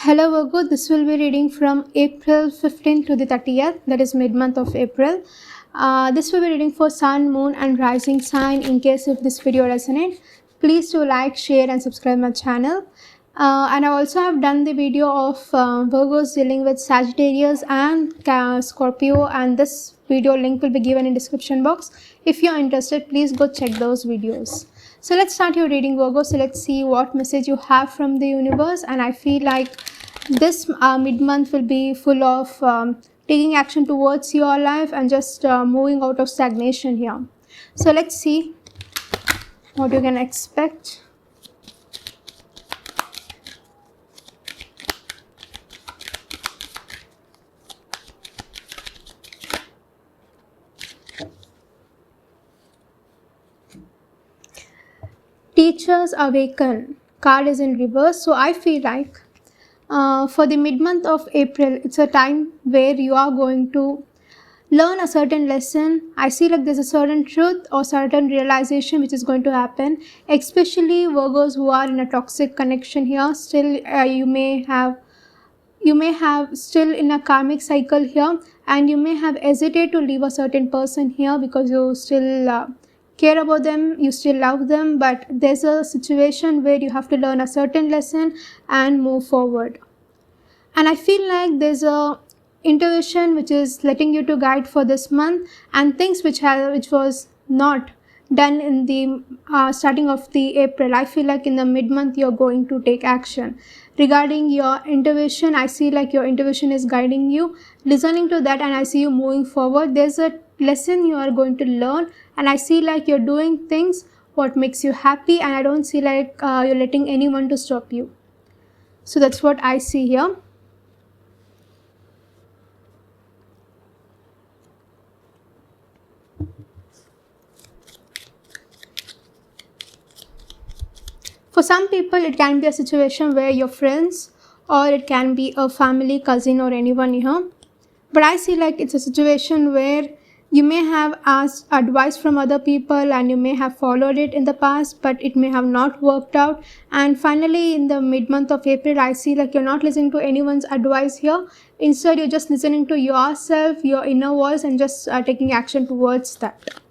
Hello Virgo, this will be reading from April 15th to the 30th, that is mid-month of April. This will be reading for Sun, Moon and Rising sign. In case if this video resonates, please do like, share and subscribe my channel. And I also have done the video of Virgos dealing with Sagittarius and Scorpio, and this video link will be given in description box. If you are interested, please go check those videos. So let's start your reading, Virgo. So let's see what message you have from the universe. And I feel like this mid-month will be full of taking action towards your life and just moving out of stagnation here. So let's see what you can expect. Teachers awaken card is in reverse, so I feel like for the mid-month of April, it's a time where you are going to learn a certain lesson. I see like there's a certain truth or certain realization which is going to happen, especially Virgos who are in a toxic connection here. Still you may have still in a karmic cycle here, and you may have hesitated to leave a certain person here because you still care about them, you still love them, but there's a situation where you have to learn a certain lesson and move forward. And I feel like there's a intuition which is letting you to guide for this month, and things which was not done in the starting of the April. I feel like in the mid-month you're going to take action regarding your intuition. I see like your intuition is guiding you, listening to that, and I see you moving forward. There's a lesson you are going to learn, and I see like you're doing things what makes you happy, and I don't see like you're letting anyone to stop you. So that's what I see here. For some people, it can be a situation where you're friends, or it can be a family, cousin or anyone here. But I see like it's a situation where you may have asked advice from other people and you may have followed it in the past, but it may have not worked out. And finally, in the mid-month of April, I see like you're not listening to anyone's advice here. Instead, you're just listening to yourself, your inner voice, and just taking action towards that.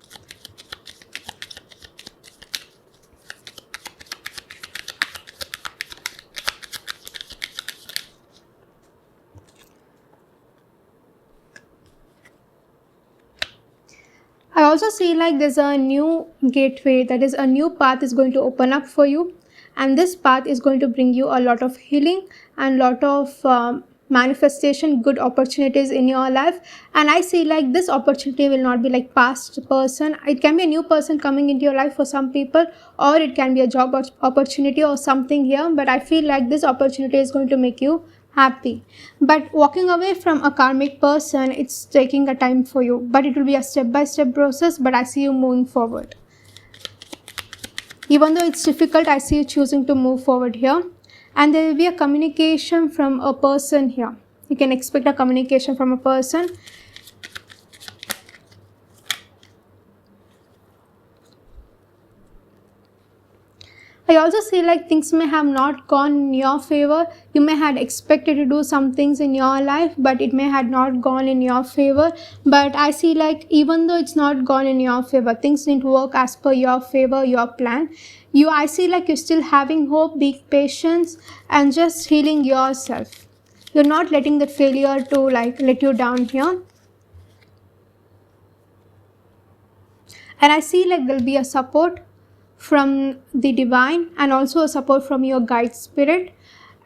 I also see like there's a new gateway, that is a new path is going to open up for you, and this path is going to bring you a lot of healing and lot of manifestation, good opportunities in your life. And I see like this opportunity will not be like past person. It can be a new person coming into your life for some people, or it can be a job opportunity or something here, but I feel like this opportunity is going to make you happy. But walking away from a karmic person, it's taking a time for you, but it will be a step-by-step process. But I see you moving forward. Even though it's difficult, I see you choosing to move forward here. And there will be a communication from a person here. You can expect a communication from a person. I also see like things may have not gone in your favor. You may have expected to do some things in your life, but it may have not gone in your favor. But I see like even though it's not gone in your favor, things didn't work as per your favor, your plan. I see like you're still having hope, being patient, and just healing yourself. You're not letting the failure to like let you down here. And I see like there'll be a support from the divine and also a support from your guide spirit,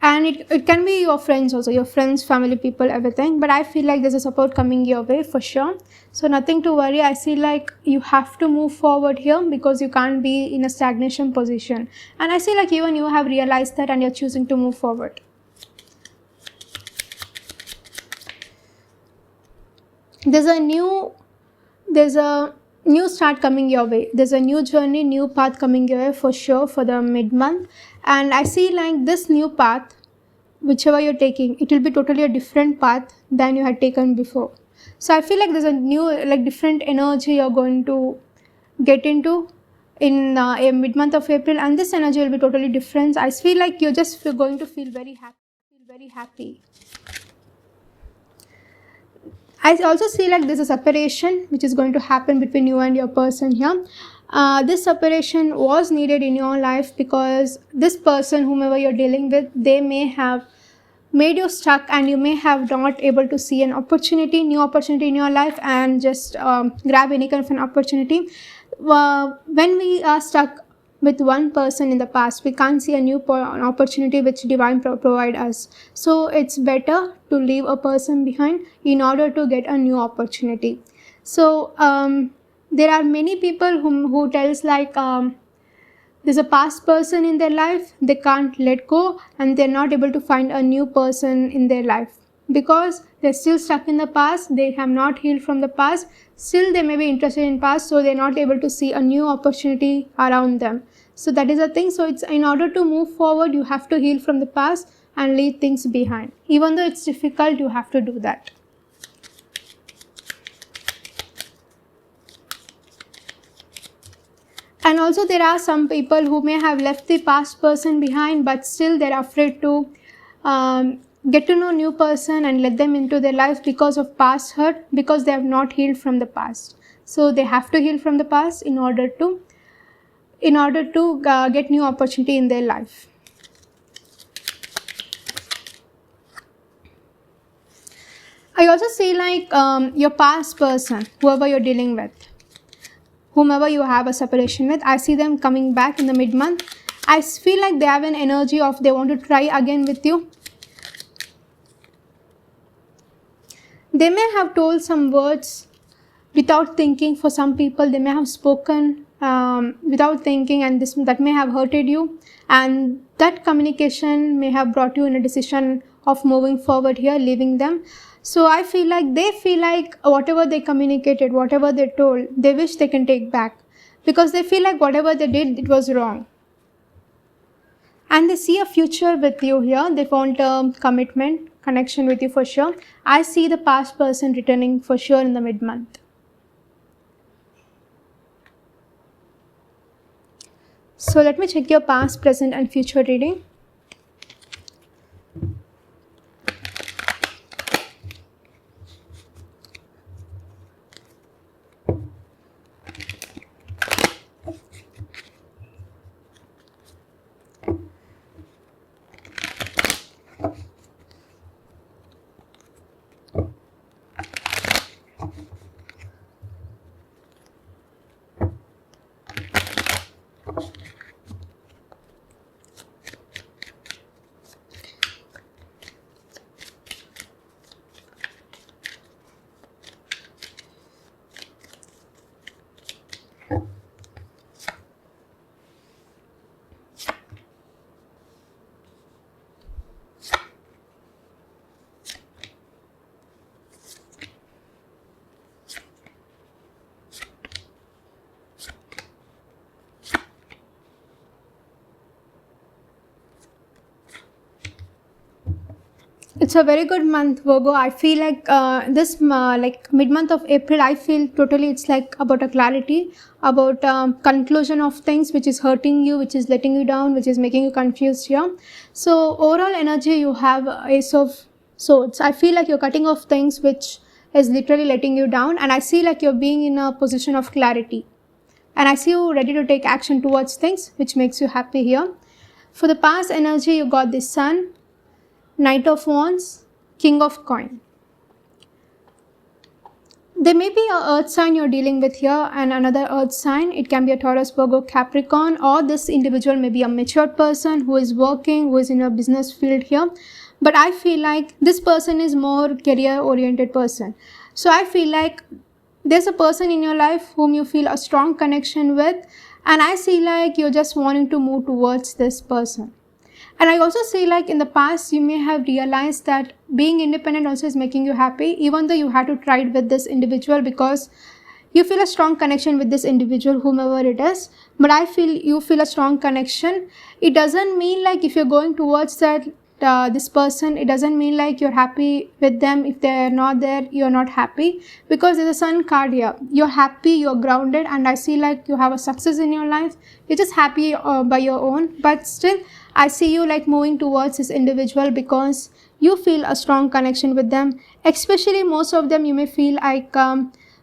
and it can be your friends also, your friends, family, people, everything. But I feel like there's a support coming your way for sure, so nothing to worry. I see like you have to move forward here because you can't be in a stagnation position, and I see like even you have realized that and you're choosing to move forward. There's a new start coming your way. There's a new journey, new path coming your way for sure for the mid-month. And I see like this new path, whichever you're taking, it will be totally a different path than you had taken before. So I feel like there's a new like different energy you're going to get into in a mid-month of April, and this energy will be totally different. I feel like you're just going to feel very very happy. I also see like there's a separation which is going to happen between you and your person here. This separation was needed in your life because this person, whomever you're dealing with, they may have made you stuck and you may have not able to see an opportunity, new opportunity in your life and just grab any kind of an opportunity. When we are stuck with one person in the past, we can't see a new an opportunity which divine provide us. So it's better to leave a person behind in order to get a new opportunity. So there are many people who tells like there's a past person in their life, they can't let go and they're not able to find a new person in their life because they're still stuck in the past, they have not healed from the past, still they may be interested in past, so they're not able to see a new opportunity around them. So that is a thing. So it's in order to move forward, you have to heal from the past and leave things behind. Even though it's difficult, you have to do that. And also there are some people who may have left the past person behind, but still they're afraid to get to know new person and let them into their life because of past hurt, because they have not healed from the past. So they have to heal from the past in order to get new opportunity in their life. I also see like your past person, whoever you're dealing with, whomever you have a separation with, I see them coming back in the mid-month. I feel like they have an energy of they want to try again with you. They may have told some words without thinking. For some people, they may have spoken without thinking, and that may have hurted you, and that communication may have brought you in a decision of moving forward here, leaving them. So I feel like they feel like whatever they communicated, whatever they told, they wish they can take back because they feel like whatever they did, it was wrong. And they see a future with you here. They want a commitment, connection with you for sure. I see the past person returning for sure in the mid-month. So let me check your past, present and future reading. It's a very good month, Virgo. I feel like this like mid-month of April, I feel totally it's like about a clarity, about conclusion of things which is hurting you, which is letting you down, which is making you confused here. So overall energy, you have Ace of Swords. I feel like you're cutting off things which is literally letting you down, and I see like you're being in a position of clarity. And I see you ready to take action towards things which makes you happy here. For the past energy, you got the Sun, Knight of Wands, King of Coin. There may be a earth sign you're dealing with here and another earth sign. It can be a Taurus, Virgo, Capricorn, or this individual may be a matured person who is working, who is in a business field here. But I feel like this person is more career oriented person. So I feel like there's a person in your life whom you feel a strong connection with, and I see like you're just wanting to move towards this person. And I also see like in the past, you may have realized that being independent also is making you happy, even though you had to try it with this individual because you feel a strong connection with this individual, whomever it is. But I feel you feel a strong connection. It doesn't mean like if you're going towards that this person, it doesn't mean like you're happy with them. If they're not there, you're not happy, because there's a Sun card here. You're happy, you're grounded, and I see like you have a success in your life. You're just happy by your own, but still I see you like moving towards this individual because you feel a strong connection with them. Especially most of them, you may feel like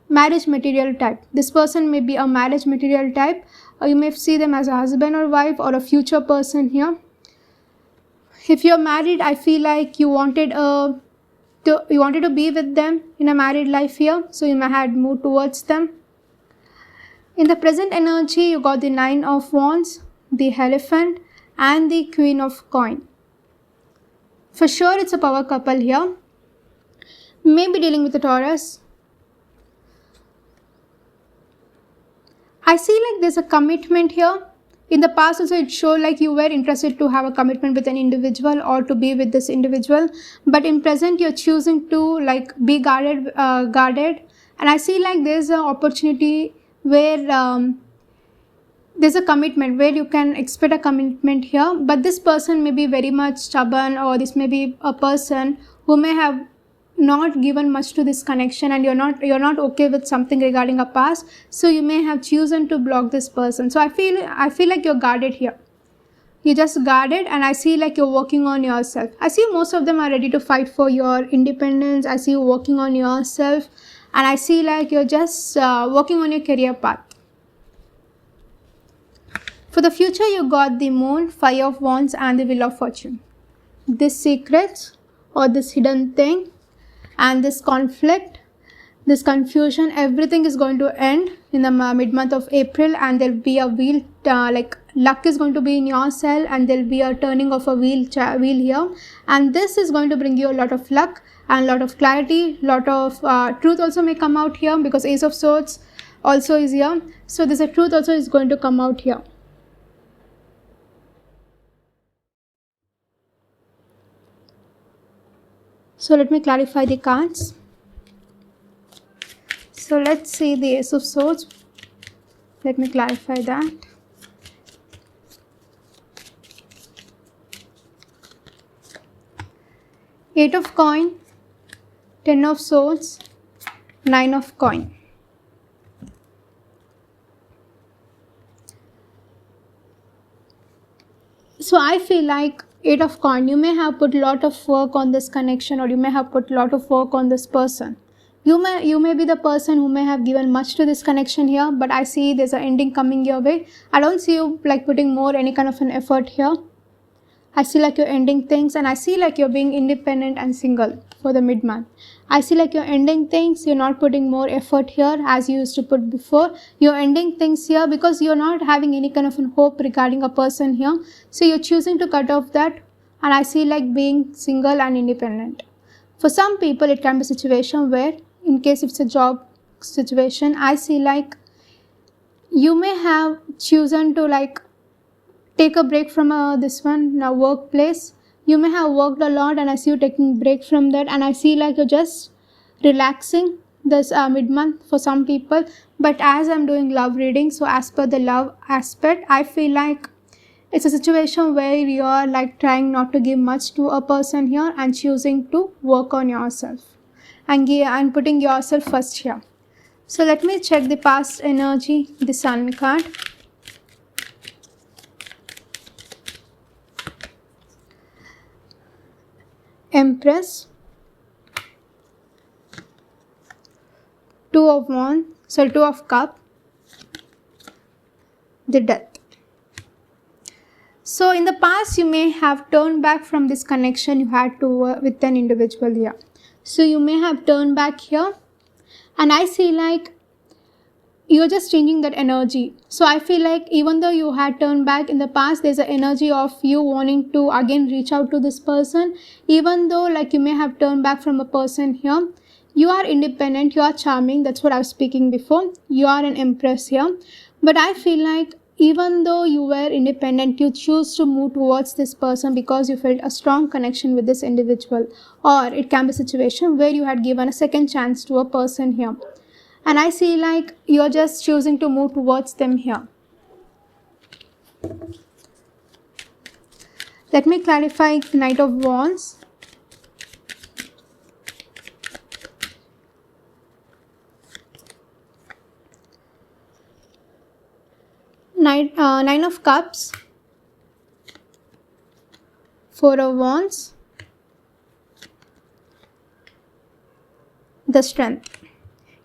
marriage material type. This person may be a marriage material type, or you may see them as a husband or wife or a future person here. If you're married, I feel like you wanted to be with them in a married life here, so you may have moved towards them. In the present energy, you got the 9 of Wands, the Elephant, and the Queen of Coin. For sure, it's a power couple here. Maybe dealing with a Taurus. I see like there's a commitment here. In the past also it showed like you were interested to have a commitment with an individual or to be with this individual, but in present you're choosing to like be guarded, and I see like there's an opportunity where there's a commitment where you can expect a commitment here, but this person may be very much stubborn, or this may be a person who may have not given much to this connection, and you're not okay with something regarding a past, so you may have chosen to block this person. So I feel like you're guarded here. You're just guarded, and I see like you're working on yourself. I see most of them are ready to fight for your independence. I see you working on yourself, and I see like you're just working on your career path. For the future, you got the Moon, 5 of Wands, and the Wheel of Fortune. This secret or this hidden thing and this conflict, this confusion, everything is going to end in the mid-month of April, and there'll be a wheel, like luck is going to be in your cell, and there'll be a turning of a wheel here, and this is going to bring you a lot of luck and a lot of clarity. Lot of truth also may come out here, because Ace of Swords also is here, so there's a truth also is going to come out here. So let me clarify the cards. So let's see the Ace of Swords. Let me clarify that. Eight of Coin, 10 of Swords, 9 of Coin. So I feel like 8 of Coin, you may have put a lot of work on this connection, or you may have put a lot of work on this person. You may be the person who may have given much to this connection here, but I see there's an ending coming your way. I don't see you like putting more any kind of an effort here. I see like you're ending things, and I see like you're being independent and single for the mid-month. I see like you're ending things, you're not putting more effort here as you used to put before. You're ending things here because you're not having any kind of a hope regarding a person here. So you're choosing to cut off that, and I see like being single and independent. For some people, it can be a situation where, in case it's a job situation, I see like you may have chosen to like take a break from this one now workplace. You may have worked a lot, and I see you taking break from that, and I see like you're just relaxing this mid-month for some people. But as I'm doing love reading, so as per the love aspect, I feel like it's a situation where you're like trying not to give much to a person here, and choosing to work on yourself and putting yourself first here. So let me check the past energy, the Sun card. Empress, 2 of Wands, 2 of Cups, the Death. So in the past, you may have turned back from this connection you had to with an individual here. So you may have turned back here, and I see like you're just changing that energy. So I feel like even though you had turned back in the past, there's an energy of you wanting to again reach out to this person. Even though like you may have turned back from a person here, you are independent, you are charming. That's what I was speaking before. You are an Empress here. But I feel like even though you were independent, you choose to move towards this person because you felt a strong connection with this individual. Or it can be a situation where you had given a second chance to a person here. And I see like you're just choosing to move towards them here. Let me clarify the Knight of Wands. Nine of Cups, 4 of Wands, the strength.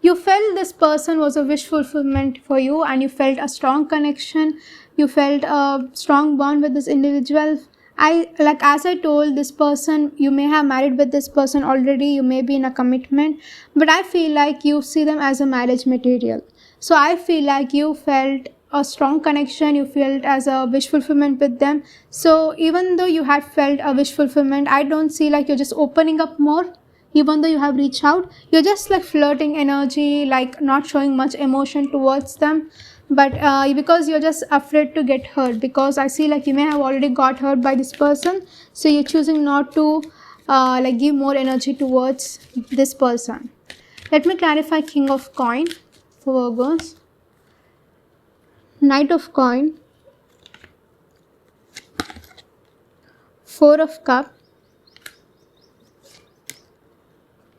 You felt this person was a wish fulfillment for you, and you felt a strong connection. You felt a strong bond with this individual. As I told, this person, you may have married with this person already, you may be in a commitment, but I feel like you see them as a marriage material. So I feel like you felt a strong connection, you felt as a wish fulfillment with them. So even though you had felt a wish fulfillment, I don't see like you're just opening up more. Even though you have reached out, you're just like flirting energy, like not showing much emotion towards them. But because you're just afraid to get hurt, because I see like you may have already got hurt by this person, so you're choosing not to like give more energy towards this person. Let me clarify King of Coin for Virgos, Knight of Coin, Four of Cup,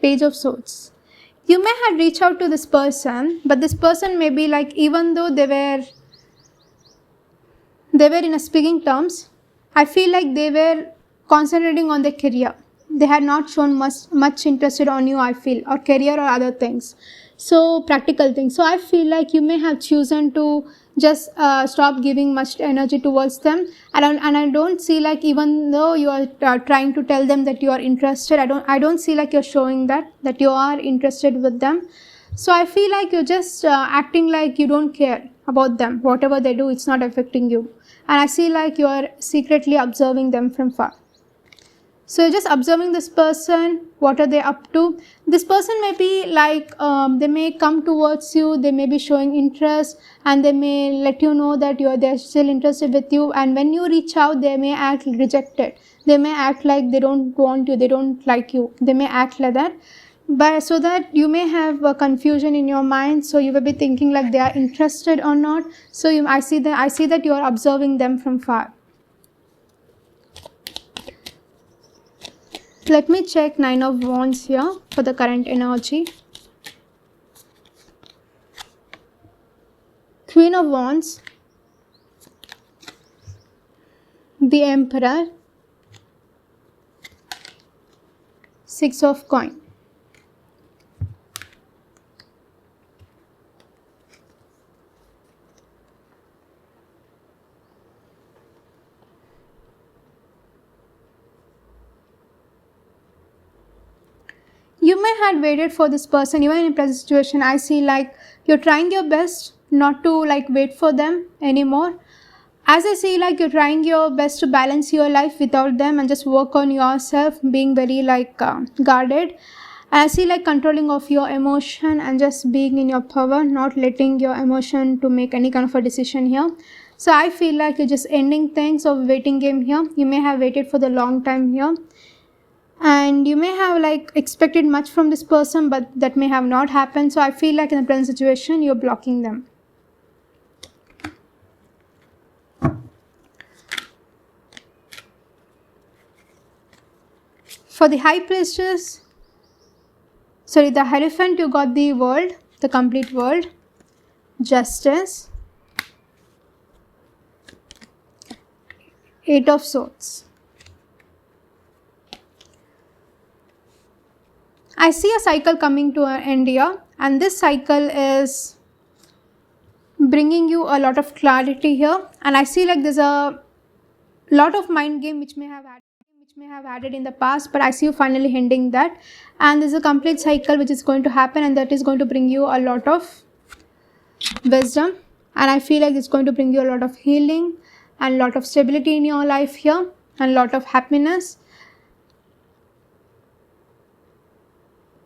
Page of Swords. You may have reached out to this person, but this person may be like, even though they were in a speaking terms, I feel like they were concentrating on their career. They had not shown much interested on you, I feel, or career or other things. So practical things. So I feel like you may have chosen to just stop giving much energy towards them. And I don't see like, even though you are trying to tell them that you are interested, I don't see like you're showing that you are interested with them. So I feel like you're just acting like you don't care about them. Whatever they do, it's not affecting you. And I see like you are secretly observing them from far. So you're just observing this person, what are they up to. This person may be like, they may come towards you, they may be showing interest, and they may let you know that they're still interested with you. And when you reach out, they may act rejected. They may act like they don't want you, they don't like you. They may act like that. But so that you may have a confusion in your mind, so you will be thinking like they are interested or not. So I see that you are observing them from far. Let me check Nine of Wands here for the current energy. Queen of Wands, the Emperor, Six of Coin. You may have waited for this person. Even in present situation, I see like you're trying your best not to like wait for them anymore. As I see like you're trying your best to balance your life without them and just work on yourself, being very like guarded. And I see like controlling of your emotion and just being in your power, not letting your emotion to make any kind of a decision here. So I feel like you're just ending things of waiting game here. You may have waited for the long time here. And you may have like expected much from this person, but that may have not happened. So I feel like in the present situation, you're blocking them. For the High Priestess, the Hierophant, you got the World, the complete world, Justice, Eight of Swords. I see a cycle coming to an end here, and this cycle is bringing you a lot of clarity here. And I see like there's a lot of mind game which may have added in the past, but I see you finally ending that. And there's a complete cycle which is going to happen, and that is going to bring you a lot of wisdom. And I feel like it's going to bring you a lot of healing and a lot of stability in your life here, and a lot of happiness.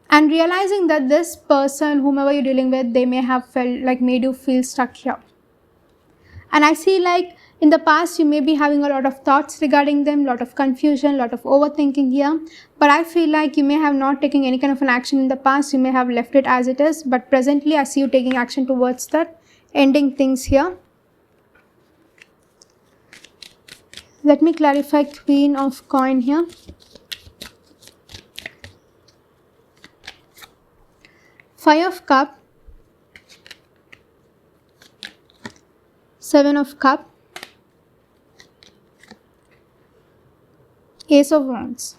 And realizing that this person, whomever you're dealing with, they may have felt like made you feel stuck here. And I see like in the past, you may be having a lot of thoughts regarding them, lot of confusion, lot of overthinking here. But I feel like you may have not taken any kind of an action in the past. You may have left it as it is. But presently, I see you taking action towards that, ending things here. Let me clarify Queen of Coin here. Five of Cup, Seven of Cup, Ace of Wands.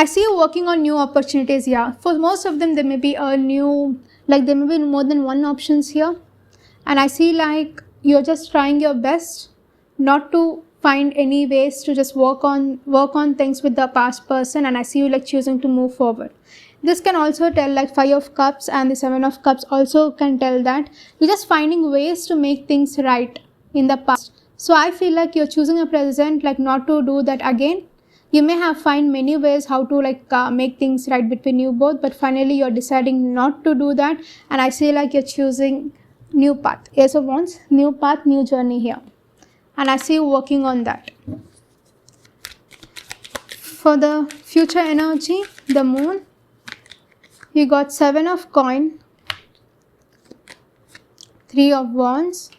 I see you working on new opportunities here. For most of them, there may be a new, like there may be more than one options here. And I see like you're just trying your best not to find any ways to just work on things with the past person, and I see you like choosing to move forward. This can also tell like 5 of cups and the 7 of cups also can tell that you're just finding ways to make things right in the past. So I feel like you're choosing a present like not to do that again. You may have find many ways how to like make things right between you both, but finally you're deciding not to do that, and I say like you're choosing new path. Ace of Wands, new path, new journey here, and I see you working on that. For the future energy, the moon, you got 7 of coin, 3 of wands,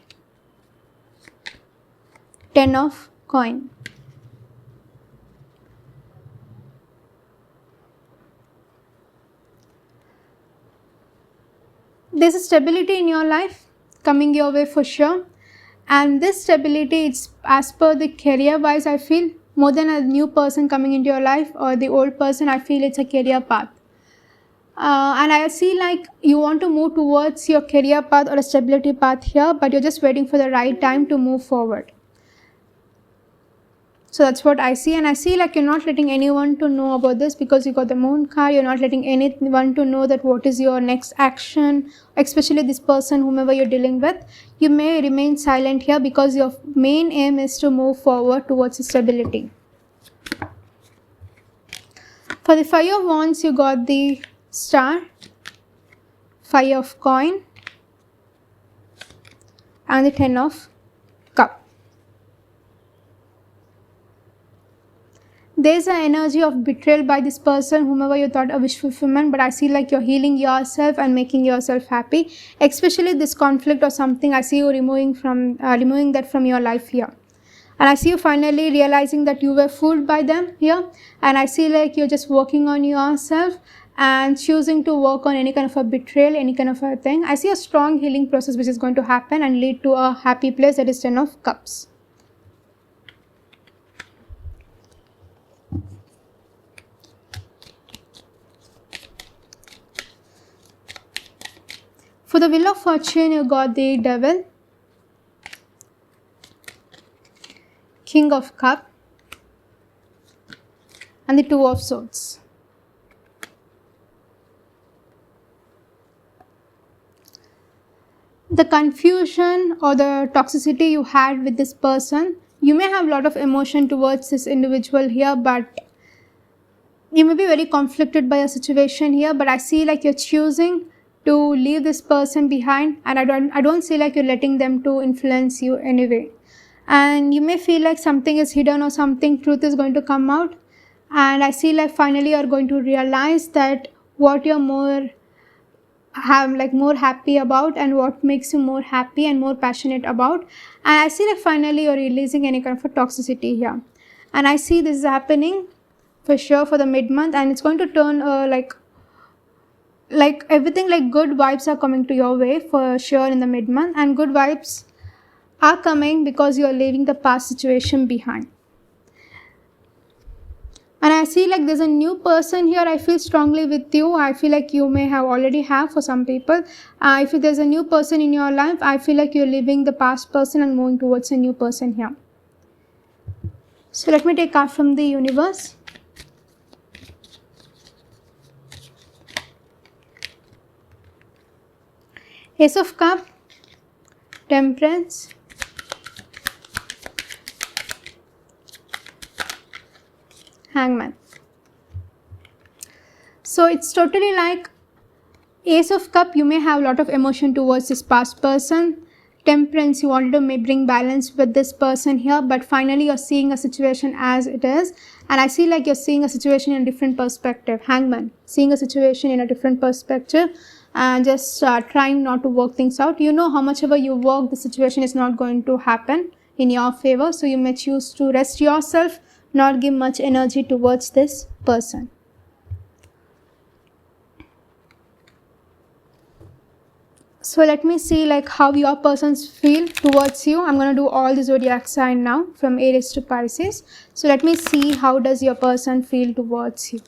10 of coin. There's a stability in your life coming your way for sure, and this stability, it's as per the career wise, I feel, more than a new person coming into your life or the old person. I feel it's a career path, and I see like you want to move towards your career path or a stability path here, but you're just waiting for the right time to move forward. So that's what I see, and I see like you're not letting anyone to know about this because you got the moon card. You're not letting anyone to know that what is your next action, especially this person, whomever you're dealing with. You may remain silent here because your main aim is to move forward towards stability. For the 5 of wands, you got the star, 5 of coin, and the 10 of cup. There's an energy of betrayal by this person, whomever you thought a wish fulfillment, but I see like you're healing yourself and making yourself happy. Especially this conflict or something, I see you removing that from your life here. And I see you finally realizing that you were fooled by them here. And I see like you're just working on yourself and choosing to work on any kind of a betrayal, any kind of a thing. I see a strong healing process which is going to happen and lead to a happy place, that is 10 of cups. For the wheel of fortune, you got the devil, king of cup, and the 2 of swords. The confusion or the toxicity you had with this person, you may have a lot of emotion towards this individual here, but you may be very conflicted by a situation here, but I see like you're choosing to leave this person behind, and I don't see like you're letting them to influence you anyway. And you may feel like something is hidden or something, truth is going to come out, and I see like finally you're going to realize that what you're more happy about and what makes you more happy and more passionate about. And I see like finally you're releasing any kind of a toxicity here, and I see this is happening for sure for the mid-month, and it's going to turn like everything, like good vibes are coming to your way for sure in the mid-month, and good vibes are coming because you are leaving the past situation behind. And I see like there's a new person here. I feel strongly with you. I feel like you may have already have for some people. If there's a new person in your life, I feel like you're leaving the past person and moving towards a new person here. So let me take card from the universe. Ace of Cup, Temperance, Hangman. So it's totally like Ace of Cup, you may have a lot of emotion towards this past person. Temperance, you wanted to bring balance with this person here, but finally you're seeing a situation as it is, and I see like you're seeing a situation in a different perspective. Hangman, seeing a situation in a different perspective and just trying not to work things out. You know how much ever you work, the situation is not going to happen in your favor, so you may choose to rest yourself, not give much energy towards this person. So let me see like how your persons feel towards you. I'm going to do all the zodiac sign now from Aries to Pisces. So let me see how does your person feel towards you.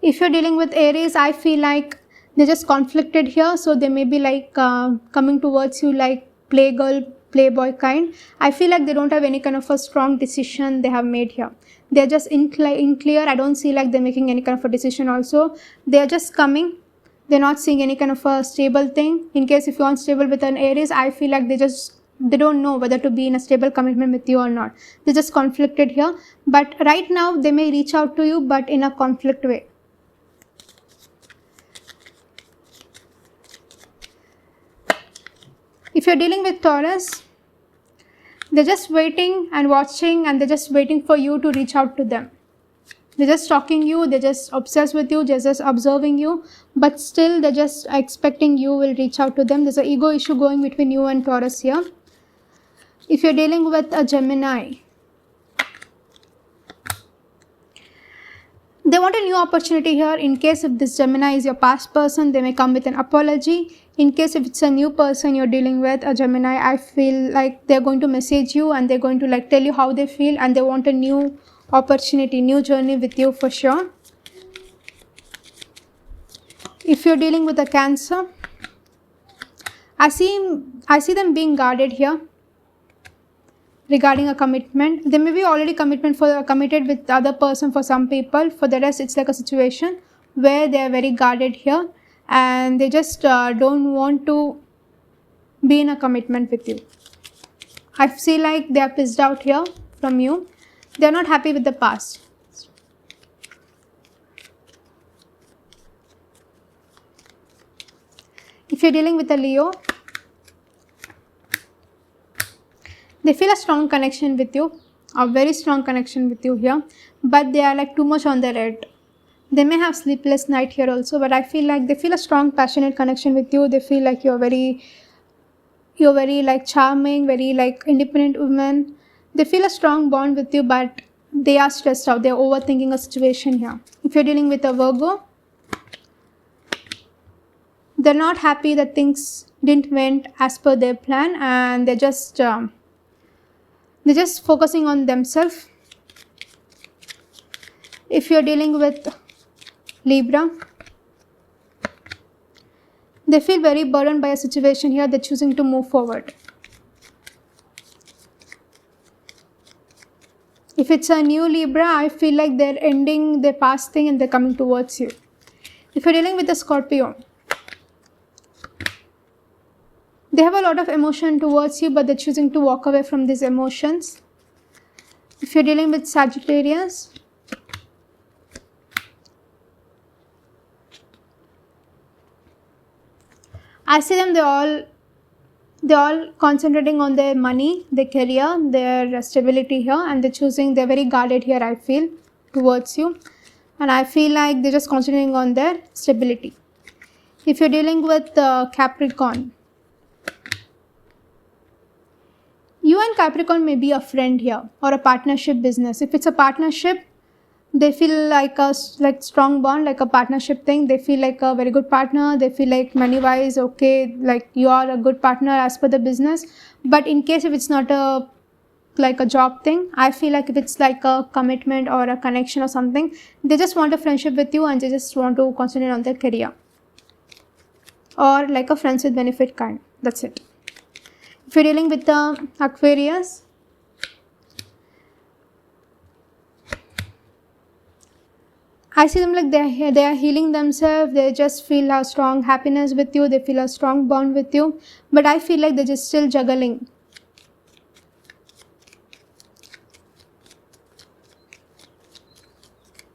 If you're dealing with Aries, I feel like they're just conflicted here, so they may be like coming towards you like playgirl, playboy kind. I feel like they don't have any kind of a strong decision they have made here. They're just in clear. I don't see like they're making any kind of a decision also. They're just coming. They're not seeing any kind of a stable thing. In case if you're unstable with an Aries, I feel like they don't know whether to be in a stable commitment with you or not. They're just conflicted here. But right now, they may reach out to you, but in a conflict way. If you're dealing with Taurus, they're just waiting and watching, and they're just waiting for you to reach out to them. They're just stalking you, they're just obsessed with you, they're just observing you, but still they're just expecting you will reach out to them. There's an ego issue going between you and Taurus here. If you're dealing with a Gemini, they want a new opportunity here. In case if this Gemini is your past person, they may come with an apology. In case if it's a new person you're dealing with, a Gemini, I feel like they're going to message you and they're going to like tell you how they feel, and they want a new opportunity, new journey with you for sure. If you're dealing with a Cancer, I see them being guarded here regarding a commitment. There may be already committed with the other person for some people. For the rest, it's like a situation where they are very guarded here, and they just don't want to be in a commitment with you. I feel like they are pissed out here from you. They are not happy with the past. If you're dealing with a Leo, they feel a strong connection with you, a very strong connection with you here, but they are like too much on their head. They may have sleepless night here also, but I feel like they feel a strong passionate connection with you. They feel like you're very like charming, very like independent woman. They feel a strong bond with you, but they are stressed out. They're overthinking a situation here. If you're dealing with a Virgo, they're not happy that things didn't went as per their plan, and they're just focusing on themselves. If you're dealing with Libra, they feel very burdened by a situation here. They're choosing to move forward. If it's a new Libra, I feel like they're ending their past thing and they're coming towards you. If you're dealing with a Scorpio, they have a lot of emotion towards you, but they're choosing to walk away from these emotions. If you're dealing with Sagittarius, I see them, they're all concentrating on their money, their career, their stability here, and they're very guarded here, I feel, towards you. And I feel like they're just concentrating on their stability. If you're dealing with Capricorn, you and Capricorn may be a friend here or a partnership business. If it's a partnership, they feel like a strong bond, like a partnership thing. They feel like a very good partner. They feel like money wise, okay, like you are a good partner as per the business. But in case if it's not a job thing, I feel like if it's like a commitment or a connection or something, they just want a friendship with you and they just want to concentrate on their career, or like a friends with benefit kind. That's it. If you're dealing with the Aquarius, I see them like they are healing themselves. They just feel a strong happiness with you. They feel a strong bond with you. But I feel like they're just still juggling.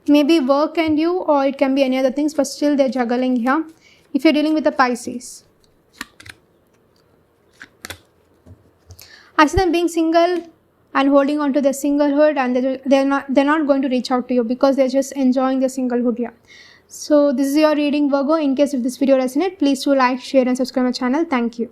Maybe work and you, or it can be any other things, but still they're juggling here. If you're dealing with a Pisces, I see them being single and holding on to their singlehood, and they're not going to reach out to you because they're just enjoying their singlehood here. So this is your reading, Virgo. In case if this video resonates, please do like, share and subscribe my channel. Thank you.